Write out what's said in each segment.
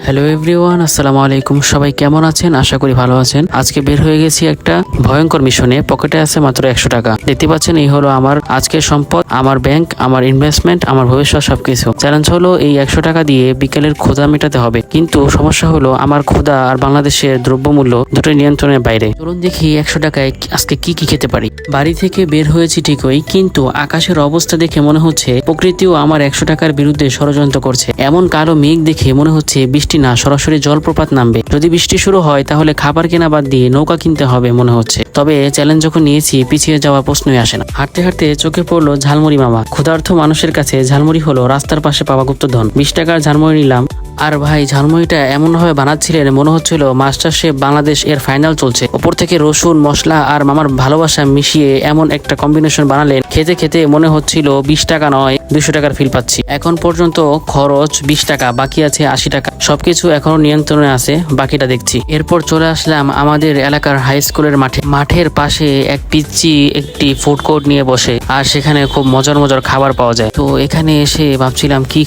Hello everyone, আসসালামু আলাইকুম। সবাই কেমন আছেন? আশা করি ভালো আছেন। আজকে বের হয়ে গেছি একটা ভয়ঙ্কর মিশনে। পকেটে আছে মাত্র 100 টাকা। দেখতে পাচ্ছেন, এই হলো আমার আজকের সম্পদ, আমার ব্যাংক, আমার ইনভেস্টমেন্ট, আমার ভবিষ্যৎ সবকিছু। চ্যালেঞ্জ হলো এই 100 টাকা দিয়ে বিকেলের ক্ষুধা মেটাতে হবে। কিন্তু সমস্যা হলো আমার ক্ষুধা আর বাংলাদেশের দ্রব্যমূল্য দুটোই নিয়ন্ত্রণের বাইরে। চলুন দেখি 100 টাকায় আজকে কি কি খেতে পারি। বাড়ি থেকে বের হয়েছি ঠিকই, কিন্তু আকাশের অবস্থা দেখে মনে হচ্ছে প্রকৃতিও আমার 100 টাকার বিরুদ্ধে ষড়যন্ত্র করছে। এমন কালো মেঘ দেখে মনে হচ্ছে বৃষ্টি না, সরাসরি জলপ্রপাত নামবে। যদি বৃষ্টি শুরু হয় তাহলে খাবার কেনা বাদ দিয়ে নৌকা কিনতে হবে মনে হচ্ছে। তবে চ্যালেঞ্জ যখন নিয়েছি, পিছিয়ে যাওয়ার প্রশ্নই আসে না। হাঁটতে হাঁটতে চোখে পড়লো ঝালমুড়ি মামা। ক্ষুধার্থ মানুষের কাছে ঝালমুড়ি হলো রাস্তার পাশে পাওয়া গুপ্তধন। 20 টাকার ঝালমুড়ি নিলাম। আর ভাই, ঝালমুড়িটা এমন ভাবে বানাচ্ছিলেন মনে হচ্ছিল মাস্টার শেফ বাংলাদেশ এর ফাইনাল চলছে। ওপর থেকে রসুন, মশলা আর মামার ভালোবাসা মিশিয়ে এমন একটা কম্বিনেশন বানালেন, খেতে খেতে মনে হচ্ছিল 20 টাকা নয় 200 টাকার ফিল পাচ্ছি। এখন পর্যন্ত খরচ 20 টাকা, বাকি আছে 80 টাকা। সবকিছু এখনো নিয়ন্ত্রণে আছে, বাকিটা দেখছি। এরপর চলে আসলাম আমাদের এলাকার হাই স্কুলের মাঠে। মাঠের পাশে এক পিচ্চি একটি ফুড কোর্ট নিয়ে বসে, আর সেখানে খুব মজার মজার খাবার পাওয়া যায়। তো এখানে এসে ভাবছিলাম কি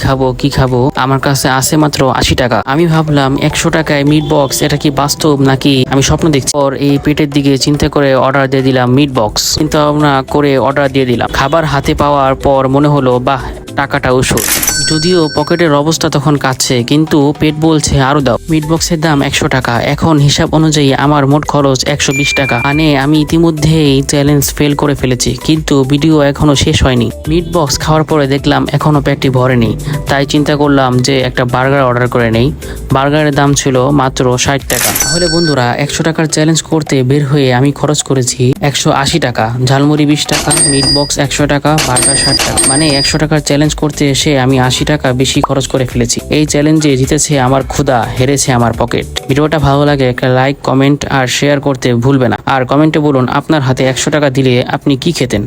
খাবো। আমার কাছে আছে মাত্র 80 টাকা। আমি ভাবলাম 100 টাকায় মিট বক্স, এটা কি বাস্তব নাকি আমি স্বপ্ন দেখছি? পর এই পেটের দিকে চিন্তা করে অর্ডার দিয়ে দিলাম মিট বক্স। চিন্তা ভাবনা করে অর্ডার দিয়ে দিলাম। খাবার হাতে পাওয়ার পর মনে হলো বাহ, টাকাটা উসুল। যদিও পকেটের অবস্থা তখন কাচ্ছে, কিন্তু পেট বলছে আরো দাও। মিট বক্সের দাম 100 টাকা। এখন হিসাব অনুযায়ী আমার মোট খরচ 120 টাকা। মানে আমি ইতিমধ্যেই চ্যালেঞ্জ ফেল করে ফেলেছি, কিন্তু ভিডিও এখনো শেষ হয়নি। মিট বক্স খাওয়ার পরে দেখলাম এখনো পেটটি ভরেনি। তাই চিন্তা করলাম যে একটা বার্গার অর্ডার করে নেই। বার্গারের দাম ছিল মাত্র 60 টাকা। তাহলে বন্ধুরা, 100 টাকার চ্যালেঞ্জ করতে বের হয়ে আমি খরচ করেছি 180 টাকা। ঝালমুড়ি 20 টাকা, মিট বক্স 100 টাকা, বার্গার 60 টাকা। মানে 100 টাকার চ্যালেঞ্জ করতে এসে আমি 80 টাকা বেশি খরচ করে ফেলেছি। এই চ্যালেঞ্জে জিতেছে আমার ক্ষুধা, হেরেছে আমার পকেট। ভিডিওটা ভালো লাগে একটা লাইক, কমেন্ট আর শেয়ার করতে ভুলবে না। আর কমেন্টে বলুন আপনার হাতে 100 টাকা দিলে আপনি কি খেতেন।